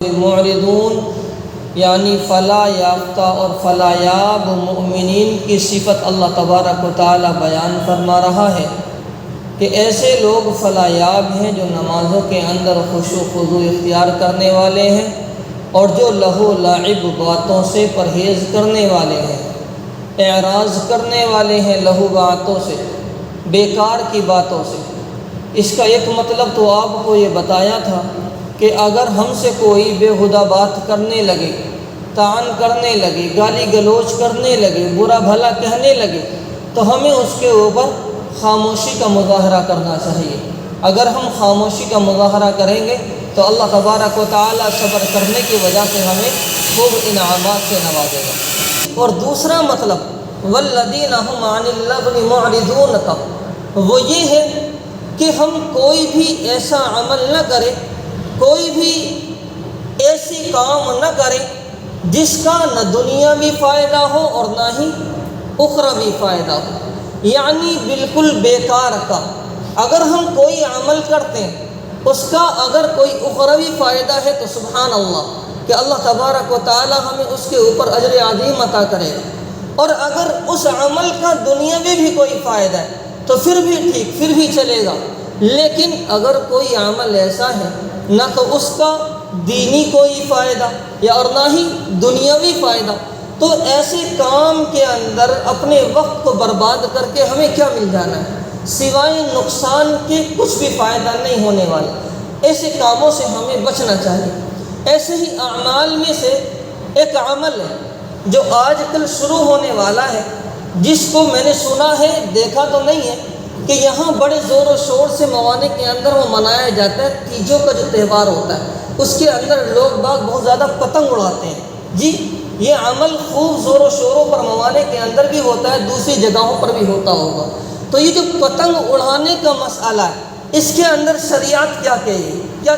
معرضون یعنی فلاح یافتہ اور فلاح یاب مؤمنین کی صفت اللہ تبارک و تعالی بیان فرما رہا ہے کہ ایسے لوگ فلاح یاب ہیں جو نمازوں کے اندر خشوع و خضوع اختیار کرنے والے ہیں اور جو لہو و لعب باتوں سے پرہیز کرنے والے ہیں، اعراض کرنے والے ہیں لہو باتوں سے، بیکار کی باتوں سے۔ اس کا ایک مطلب تو آپ کو یہ بتایا تھا کہ اگر ہم سے کوئی بےہودہ بات کرنے لگے، طعن کرنے لگے، گالی گلوچ کرنے لگے، برا بھلا کہنے لگے تو ہمیں اس کے اوپر خاموشی کا مظاہرہ کرنا چاہیے۔ اگر ہم خاموشی کا مظاہرہ کریں گے تو اللہ تبارک و تعالی صبر کرنے کی وجہ سے ہمیں خوب انعامات سے نوازے گا۔ اور دوسرا مطلب والذین هم عن اللغو معرضون کا وہ یہ ہے کہ ہم کوئی بھی ایسا عمل نہ کریں، کوئی بھی ایسی کام نہ کرے جس کا نہ دنیاوی فائدہ ہو اور نہ ہی اخروی فائدہ ہو، یعنی بالکل بیکار کا۔ اگر ہم کوئی عمل کرتے ہیں اس کا اگر کوئی اخروی فائدہ ہے تو سبحان اللہ کہ اللہ تبارک و تعالی ہمیں اس کے اوپر اجر عظیم عطا کرے گا، اور اگر اس عمل کا دنیاوی بھی کوئی فائدہ ہے تو پھر بھی ٹھیک، پھر بھی چلے گا۔ لیکن اگر کوئی عمل ایسا ہے نہ تو اس کا دینی کوئی فائدہ یا اور نہ ہی دنیاوی فائدہ، تو ایسے کام کے اندر اپنے وقت کو برباد کر کے ہمیں کیا مل جانا ہے؟ سوائے نقصان کے کچھ بھی فائدہ نہیں ہونے والا۔ ایسے کاموں سے ہمیں بچنا چاہیے۔ ایسے ہی اعمال میں سے ایک عمل ہے جو آج کل شروع ہونے والا ہے، جس کو میں نے سنا ہے، دیکھا تو نہیں ہے، کہ یہاں بڑے زور و شور سے موانع کے اندر وہ منایا جاتا ہے۔ تیجوں کا جو تہوار ہوتا ہے اس کے اندر لوگ باغ بہت زیادہ پتنگ اڑاتے ہیں۔ جی، یہ عمل خوب زور و شوروں پر موانع کے اندر بھی ہوتا ہے، دوسری جگہوں پر بھی ہوتا ہوگا۔ تو یہ جو پتنگ اڑانے کا مسئلہ ہے، اس کے اندر شریعت کیا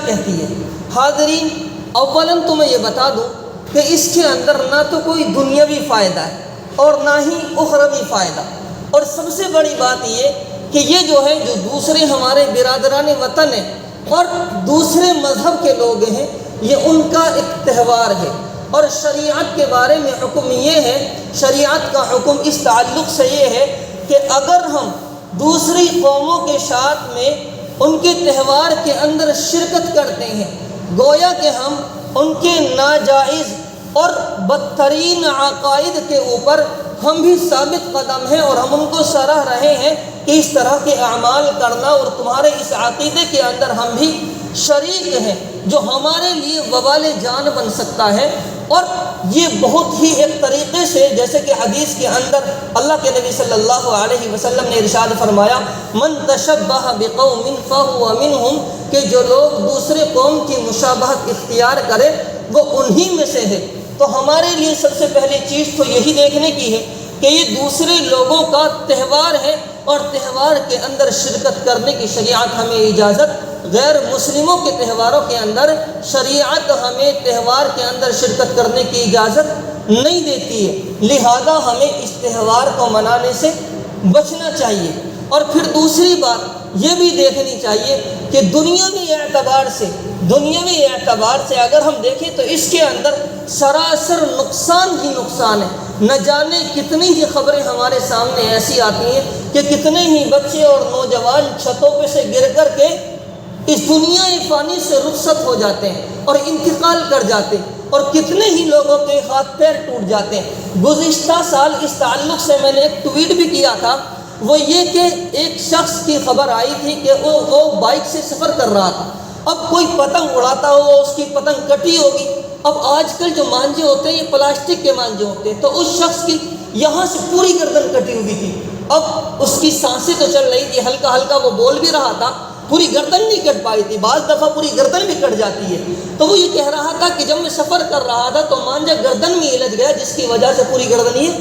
کہتی ہے؟ حاضرین، اولاً تو میں یہ بتا دوں کہ اس کے اندر نہ تو کوئی دنیاوی فائدہ ہے اور نہ ہی اخروی فائدہ، اور سب سے بڑی بات یہ کہ یہ جو ہے جو دوسرے ہمارے برادران وطن ہیں اور دوسرے مذہب کے لوگ ہیں، یہ ان کا ایک تہوار ہے۔ اور شریعت کے بارے میں حکم یہ ہے، شریعت کا حکم اس تعلق سے یہ ہے کہ اگر ہم دوسری قوموں کے ساتھ میں ان کے تہوار کے اندر شرکت کرتے ہیں، گویا کہ ہم ان کے ناجائز اور بدترین عقائد کے اوپر ہم بھی ثابت قدم ہیں اور ہم ان کو سراہ رہے ہیں کہ اس طرح کے اعمال کرنا، اور تمہارے اس عقیدے کے اندر ہم بھی شریک ہیں جو ہمارے لیے وبال جان بن سکتا ہے۔ اور یہ بہت ہی ایک طریقے سے، جیسے کہ حدیث کے اندر اللہ کے نبی صلی اللہ علیہ وسلم نے ارشاد فرمایا، من تشبہ بقوم فہو منہم، کہ جو لوگ دوسرے قوم کی مشابہت اختیار کرے وہ انہی میں سے ہے۔ تو ہمارے لیے سب سے پہلی چیز تو یہی دیکھنے کی ہے کہ یہ دوسرے لوگوں کا تہوار ہے اور تہوار کے اندر شرکت کرنے کی شریعت ہمیں اجازت، غیر مسلموں کے تہواروں کے اندر شریعت ہمیں تہوار کے اندر شرکت کرنے کی اجازت نہیں دیتی ہے، لہذا ہمیں اس تہوار کو منانے سے بچنا چاہیے۔ اور پھر دوسری بات یہ بھی دیکھنی چاہیے کہ دنیاوی اعتبار سے اگر ہم دیکھیں تو اس کے اندر سراسر نقصان ہی نقصان ہے۔ نہ جانے کتنی ہی خبریں ہمارے سامنے ایسی آتی ہیں کہ کتنے ہی بچے اور نوجوان چھتوں پہ سے گر کر کے اس دنیا فانی سے رخصت ہو جاتے ہیں اور انتقال کر جاتے ہیں، اور کتنے ہی لوگوں کے ہاتھ پیر ٹوٹ جاتے ہیں۔ گزشتہ سال اس تعلق سے میں نے ایک ٹویٹ بھی کیا تھا، وہ یہ کہ ایک شخص کی خبر آئی تھی کہ وہ بائک سے سفر کر رہا تھا، اب کوئی پتنگ اڑاتا ہوا اس کی پتنگ کٹی ہوگی۔ اب آج کل جو مانجے ہوتے ہیں یہ پلاسٹک کے مانجے ہوتے ہیں، تو اس شخص کی یہاں سے پوری گردن کٹی ہوئی تھی۔ اب اس کی سانسیں تو چل رہی تھی، ہلکا ہلکا وہ بول بھی رہا تھا، پوری گردن نہیں کٹ پائی تھی، بعض دفعہ پوری گردن بھی کٹ جاتی ہے۔ تو وہ یہ کہہ رہا تھا کہ جب میں سفر کر رہا تھا تو مانجا گردن میں الجھ گیا، جس کی وجہ سے پوری گردن یہ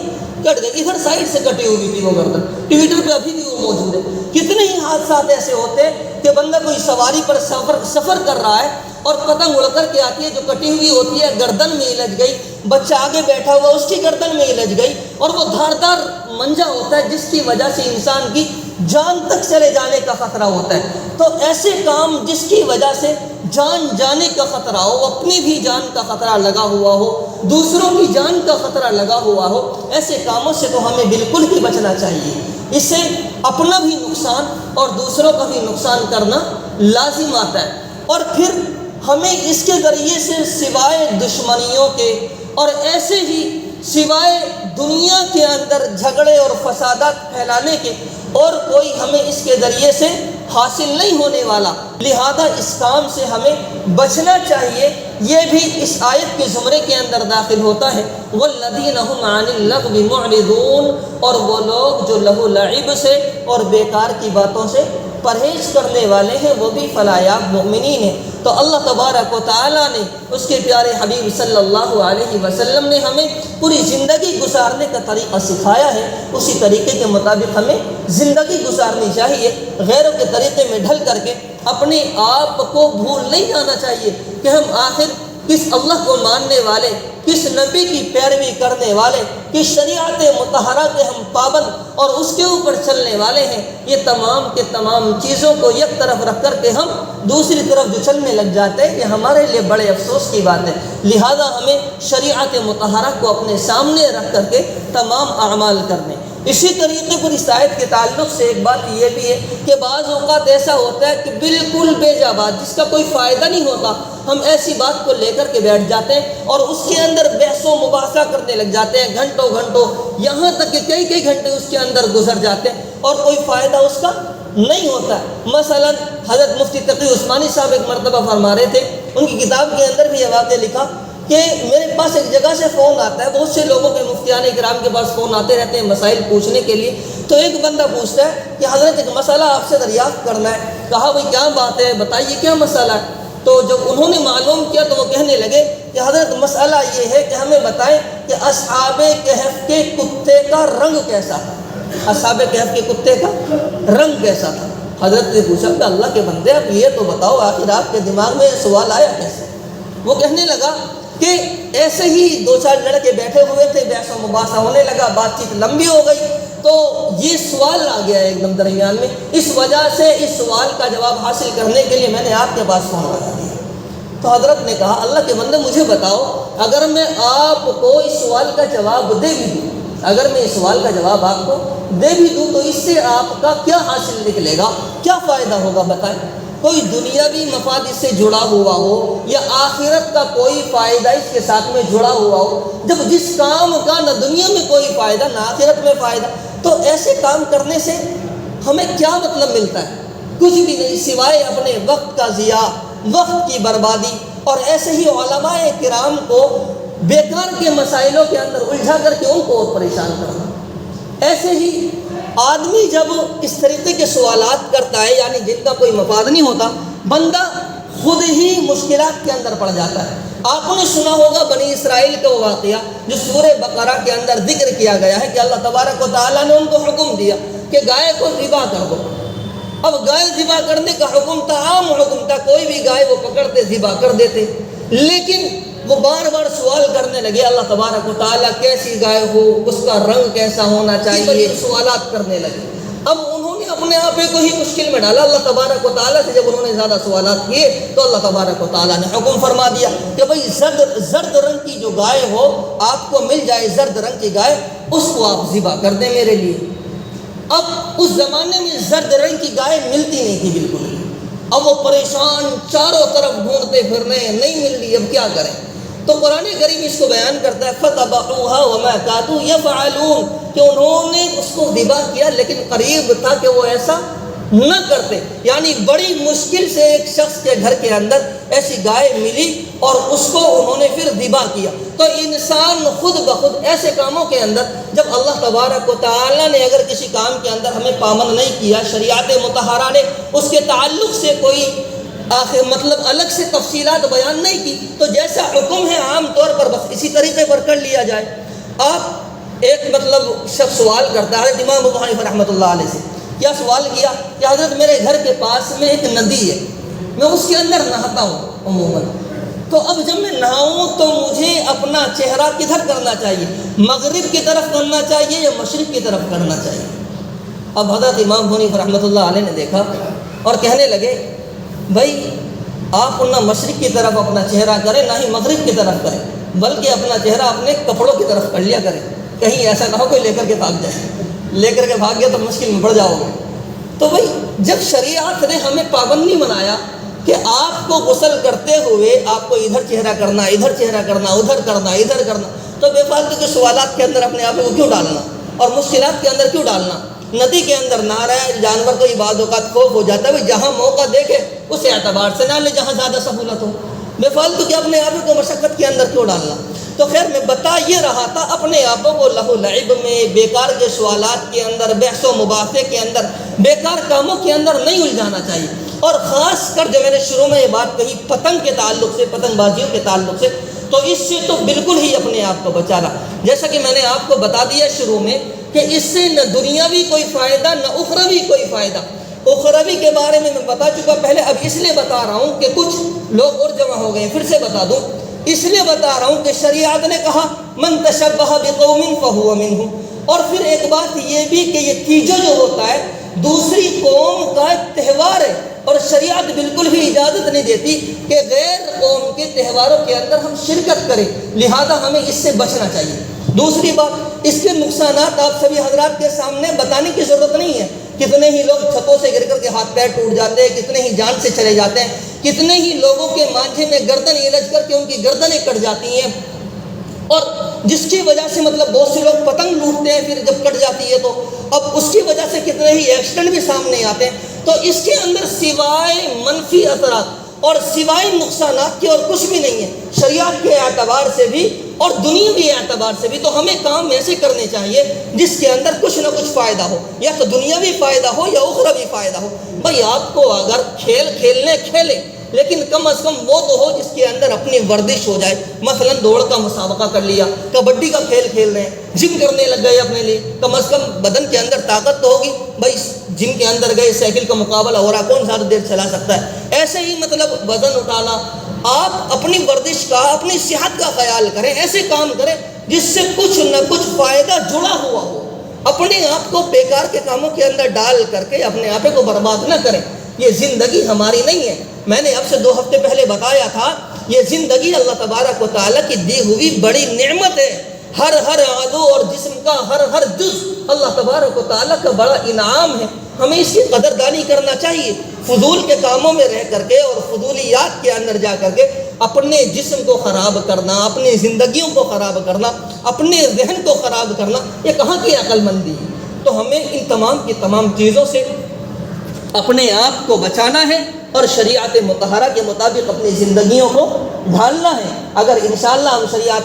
کٹ گئی، ادھر سائڈ سے کٹی ہوئی تھی وہ گردن۔ ٹویٹر پہ ابھی بھی وہ موجود ہے۔ کتنے ہی حادثات ایسے ہوتے ہیں کہ بندہ کوئی سواری پر سفر کر رہا ہے اور پتنگ اڑ کر کے آتی ہے جو کٹی ہوئی ہوتی ہے، گردن میں الجھ گئی، بچہ آگے بیٹھا ہوا اس کی گردن میں الجھ گئی، اور وہ دھاردار منجا ہوتا ہے جس کی وجہ سے انسان کی جان تک چلے جانے کا خطرہ ہوتا ہے۔ تو ایسے کام جس کی وجہ سے جان جانے کا خطرہ ہو، اپنی بھی جان کا خطرہ لگا ہوا ہو، دوسروں کی جان کا خطرہ لگا ہوا ہو، ایسے کاموں سے تو ہمیں بالکل ہی بچنا چاہیے۔ اس سے اپنا بھی نقصان اور دوسروں کا بھی نقصان کرنا لازم آتا ہے۔ اور پھر ہمیں اس کے ذریعے سے سوائے دشمنیوں کے اور ایسے ہی سوائے دنیا کے اندر جھگڑے اور فسادات پھیلانے کے اور کوئی ہمیں اس کے ذریعے سے حاصل نہیں ہونے والا، لہذا اس کام سے ہمیں بچنا چاہیے۔ یہ بھی اس آیت کے زمرے کے اندر داخل ہوتا ہے، والذین هم عن اللغو معرضون، اور وہ لوگ جو لہو لعب سے اور بیکار کی باتوں سے پرہیز کرنے والے ہیں، وہ بھی فلاح مومنین ہیں۔ تو اللہ تبارک و تعالیٰ نے اس کے پیارے حبیب صلی اللہ علیہ وسلم نے ہمیں پوری زندگی گزارنے کا طریقہ سکھایا ہے، اسی طریقے کے مطابق ہمیں زندگی گزارنی چاہیے۔ غیروں کے طریقے میں ڈھل کر کے اپنے آپ کو بھول نہیں جانا چاہیے کہ ہم آخر کس اللہ کو ماننے والے، کس نبی کی پیروی کرنے والے، کس شریعت مطہرہ کے ہم پابند اور اس کے اوپر چلنے والے ہیں۔ یہ تمام کے تمام چیزوں کو یک طرف رکھ کر کے ہم دوسری طرف جو چلنے لگ جاتے ہیں، یہ ہمارے لیے بڑے افسوس کی بات ہے۔ لہذا ہمیں شریعت مطہرہ کو اپنے سامنے رکھ کر کے تمام اعمال کرنے۔ اسی طریقے پر اس آیت کے تعلق سے ایک بات یہ بھی ہے کہ بعض اوقات ایسا ہوتا ہے کہ بالکل بے جا بات جس کا کوئی فائدہ نہیں ہوتا، ہم ایسی بات کو لے کر کے بیٹھ جاتے ہیں اور اس کے اندر بحث و مباحثہ کرنے لگ جاتے ہیں گھنٹوں گھنٹوں، یہاں تک کہ کئی گھنٹے اس کے اندر گزر جاتے ہیں اور کوئی فائدہ اس کا نہیں ہوتا ہے۔ مثلا حضرت مفتی تقی عثمانی صاحب ایک مرتبہ فرما رہے تھے، ان کی کتاب کے اندر بھی یہ واقعہ لکھا کہ میرے پاس ایک جگہ سے فون آتا ہے، بہت سے لوگوں کے مفتیان کرام کے پاس فون آتے رہتے ہیں مسائل پوچھنے کے لیے۔ تو ایک بندہ پوچھتا ہے کہ حضرت ایک مسئلہ آپ سے دریافت کرنا ہے۔ کہا بھائی کیا بات ہے، بتائیے کیا مسئلہ ہے۔ تو جب انہوں نے معلوم کیا تو وہ کہنے لگے کہ حضرت مسئلہ یہ ہے کہ ہمیں بتائیں کہ اصحاب کہف کے کتے کا رنگ کیسا تھا، اصحاب کہف کے کتے کا رنگ کیسا تھا۔ حضرت نے پوچھا کہ اللہ کے بندے اب یہ تو بتاؤ آخر آپ کے دماغ میں یہ سوال آیا کیسے؟ وہ کہنے لگا کہ ایسے ہی دو چار لڑکے بیٹھے ہوئے تھے، بحث و مباحثہ ہونے لگا، بات چیت لمبی ہو گئی تو یہ سوال آ گیا ایک دم درمیان میں، اس وجہ سے اس سوال کا جواب حاصل کرنے کے لیے میں نے آپ کے پاس فون لگا دیا۔ تو حضرت نے کہا اللہ کے بندے مجھے بتاؤ، اگر میں آپ کو اس سوال کا جواب دے بھی دوں، اگر میں اس سوال کا جواب آپ کو دے بھی دوں تو اس سے آپ کا کیا حاصل نکلے گا، کیا فائدہ ہوگا بتائیں؟ کوئی دنیاوی مفاد اس سے جڑا ہوا ہو یا آخرت کا کوئی فائدہ اس کے ساتھ میں جڑا ہوا ہو؟ جب جس کام کا نہ دنیا میں کوئی فائدہ نہ آخرت میں فائدہ، تو ایسے کام کرنے سے ہمیں کیا مطلب ملتا ہے؟ کچھ بھی نہیں سوائے اپنے وقت کا ضیاع، وقت کی بربادی، اور ایسے ہی علماء کرام کو بیکار کے مسائلوں کے اندر الجھا کر کے ان کو اور پریشان کرنا۔ ایسے ہی آدمی جب اس طریقے کے سوالات کرتا ہے یعنی جن کا کوئی مفاد نہیں ہوتا، بندہ خود ہی مشکلات کے اندر پڑ جاتا ہے۔ آپ نے سنا ہوگا بنی اسرائیل کا وہ واقعہ جو سورہ بقرہ کے اندر ذکر کیا گیا ہے کہ اللہ تبارک و تعالیٰ نے ان کو حکم دیا کہ گائے کو ذبح کر دو۔ اب گائے ذبح کرنے کا حکم تھا، عام حکم تھا، کوئی بھی گائے وہ پکڑتے ذبح کر دیتے، لیکن وہ بار بار سوال کرنے لگے اللہ تبارک و تعالیٰ کیسی گائے ہو، اس کا رنگ کیسا ہونا چاہیے، سوالات کرنے لگے۔ اب انہوں نے اپنے آپ کو ہی مشکل میں ڈالا۔ اللہ تبارک و تعالیٰ سے جب انہوں نے زیادہ سوالات کیے تو اللہ تبارک و تعالیٰ نے حکم فرما دیا کہ بھئی زرد رنگ کی جو گائے ہو آپ کو مل جائے، زرد رنگ کی گائے، اس کو آپ ذبح کر دیں میرے لیے۔ اب اس زمانے میں زرد رنگ کی گائے ملتی نہیں تھی بالکل، اب وہ پریشان چاروں طرف ڈھونڈتے پھر رہے ہیں، نہیں مل رہی، اب کیا کریں؟ تو قرآن کریم اس کو بیان کرتا ہے فَذَبَحُوهَا وَمَا كَادُوا يَفْعَلُونَ، کہ انہوں نے اس کو ذبح کیا لیکن قریب تھا کہ وہ ایسا نہ کرتے۔ یعنی بڑی مشکل سے ایک شخص کے گھر کے اندر ایسی گائے ملی اور اس کو انہوں نے پھر ذبح کیا۔ تو انسان خود بخود ایسے کاموں کے اندر جب اللہ تبارک و تعالیٰ نے اگر کسی کام کے اندر ہمیں پابند نہیں کیا، شریعت مطہرہ نے اس کے تعلق سے کوئی مطلب الگ سے تفصیلات بیان نہیں کی، تو جیسا حکم ہے عام طور پر بس اسی طریقے پر کر لیا جائے۔ آپ ایک مطلب شخص سوال کرتا ہے حضرت امام ابو حنیفہ رحمۃ اللہ علیہ سے، کیا سوال کیا کہ حضرت میرے گھر کے پاس میں ایک ندی ہے، میں اس کے اندر نہاتا ہوں عموماً، تو اب جب میں نہاؤں تو مجھے اپنا چہرہ کدھر کرنا چاہیے، مغرب کی طرف کرنا چاہیے یا مشرق کی طرف کرنا چاہیے؟ اب حضرت امام حنیفہ رحمۃ اللہ علیہ نے دیکھا اور کہنے لگے بھائی آپ نہ مشرق کی طرف اپنا چہرہ کریں نہ ہی مغرب کی طرف کریں، بلکہ اپنا چہرہ اپنے کپڑوں کی طرف کر لیا کریں، کہیں ایسا نہ ہو کوئی لے کر کے بھاگ جائے، لے کر کے بھاگ گیا تو مشکل میں پڑ جاؤ گے۔ تو بھائی جب شریعت نے ہمیں پابندی بنایا کہ آپ کو غسل کرتے ہوئے آپ کو ادھر چہرہ کرنا، ادھر چہرہ کرنا، ادھر کرنا، ادھر کرنا، تو بے فالتو کے سوالات کے اندر اپنے آپ کو کیوں ڈالنا اور مشکلات کے اندر کیوں ڈالنا؟ ندی کے اندر نہ رہے، جانور کو بعض اوقات خوف ہو جاتا ہے، جہاں موقع دیکھے اس اعتبار سے نہ لے جہاں زیادہ سہولت ہو، بے فالتو کہ اپنے آپ کو مشقت کے اندر کیوں ڈالنا؟ تو خیر میں بتا یہ رہا تھا اپنے آپ کو لہو لعب میں، بیکار کے سوالات کے اندر، بحث و مباحثے کے اندر، بیکار کاموں کے اندر نہیں الجھانا چاہیے۔ اور خاص کر جو میں نے شروع میں یہ بات کہی پتنگ کے تعلق سے، پتنگ بازیوں کے تعلق سے، تو اس سے تو بالکل ہی اپنے آپ کو بچانا۔ جیسا کہ میں نے آپ کو بتا دیا شروع میں کہ اس سے نہ دنیاوی کوئی فائدہ نہ اخروی کوئی فائدہ۔ اخروی کے بارے میں بتا چکا پہلے، اب اس لیے بتا رہا ہوں کہ کچھ لوگ اور جمع ہو گئے، پھر سے بتا دوں، اس لیے بتا رہا ہوں کہ شریعت نے کہا من تشبہ بقوم فہو منہم، اور پھر ایک بات یہ بھی کہ یہ تیجا جو ہوتا ہے دوسری قوم کا تہوار ہے، اور شریعت بالکل بھی اجازت نہیں دیتی کہ غیر قوم کے تہواروں کے اندر ہم شرکت کریں، لہذا ہمیں اس سے بچنا چاہیے۔ دوسری بات، اس کے نقصانات آپ سبھی حضرات کے سامنے بتانے کی ضرورت نہیں ہے، کتنے ہی لوگ چھتوں سے گر کر کے ہاتھ پیر ٹوٹ جاتے ہیں، کتنے ہی جان سے چلے جاتے ہیں، کتنے ہی لوگوں کے مانجھے میں گردن الجھ کر کے ان کی گردنیں کٹ جاتی ہیں، اور جس کی وجہ سے مطلب بہت سے لوگ پتنگ لوٹتے ہیں، پھر جب کٹ جاتی ہے تو اب اس کی وجہ سے کتنے ہی ایکسیڈنٹ بھی سامنے آتے ہیں۔ تو اس کے اندر سوائے منفی اثرات اور سوائے نقصانات کے اور کچھ بھی نہیں ہے۔ شریعت کے اعتبار سے بھی اور دنیاوی اعتبار سے بھی تو ہمیں کام ایسے کرنے چاہیے جس کے اندر کچھ نہ کچھ فائدہ ہو، یا تو دنیاوی فائدہ ہو یا اخروی فائدہ ہو۔ بھائی آپ کو اگر کھیل کھیلنے کھیلے، لیکن کم از کم وہ تو ہو جس کے اندر اپنی ورزش ہو جائے، مثلا دوڑ کا مسابقہ کر لیا، کبڈی کا کھیل کھیل رہے ہیں، جم کرنے لگ گئے اپنے لیے، کم از کم بدن کے اندر طاقت تو ہوگی۔ بھائی جم کے اندر گئے، سائیکل کا مقابلہ ہو رہا، کون زیادہ دیر چلا سکتا ہے؟ ایسے ہی مطلب وزن اٹھانا، آپ اپنی ورزش کا، اپنی صحت کا خیال کریں، ایسے کام کریں جس سے کچھ نہ کچھ فائدہ جڑا ہوا ہو۔ اپنے آپ کو بیکار کے کاموں کے اندر ڈال کر کے اپنے آپ کو برباد نہ کریں۔ یہ زندگی ہماری نہیں ہے، میں نے اب سے 2 ہفتے پہلے بتایا تھا، یہ زندگی اللہ تبارک و تعالیٰ کی دی ہوئی بڑی نعمت ہے۔ ہر عضو اور جسم کا ہر جز اللہ تبارک و تعالیٰ کا بڑا انعام ہے، ہمیں اس کی قدردانی کرنا چاہیے۔ فضول کے کاموں میں رہ کر کے اور فضولیات کے اندر جا کر کے اپنے جسم کو خراب کرنا، اپنی زندگیوں کو خراب کرنا، اپنے ذہن کو خراب کرنا، یہ کہاں کی عقل مندی ہے؟ تو ہمیں ان تمام کی تمام چیزوں سے اپنے آپ کو بچانا ہے اور شریعت مطہرہ کے مطابق اپنی زندگیوں کو ڈھالنا ہے۔ اگر انشاءاللہ ہم شریعت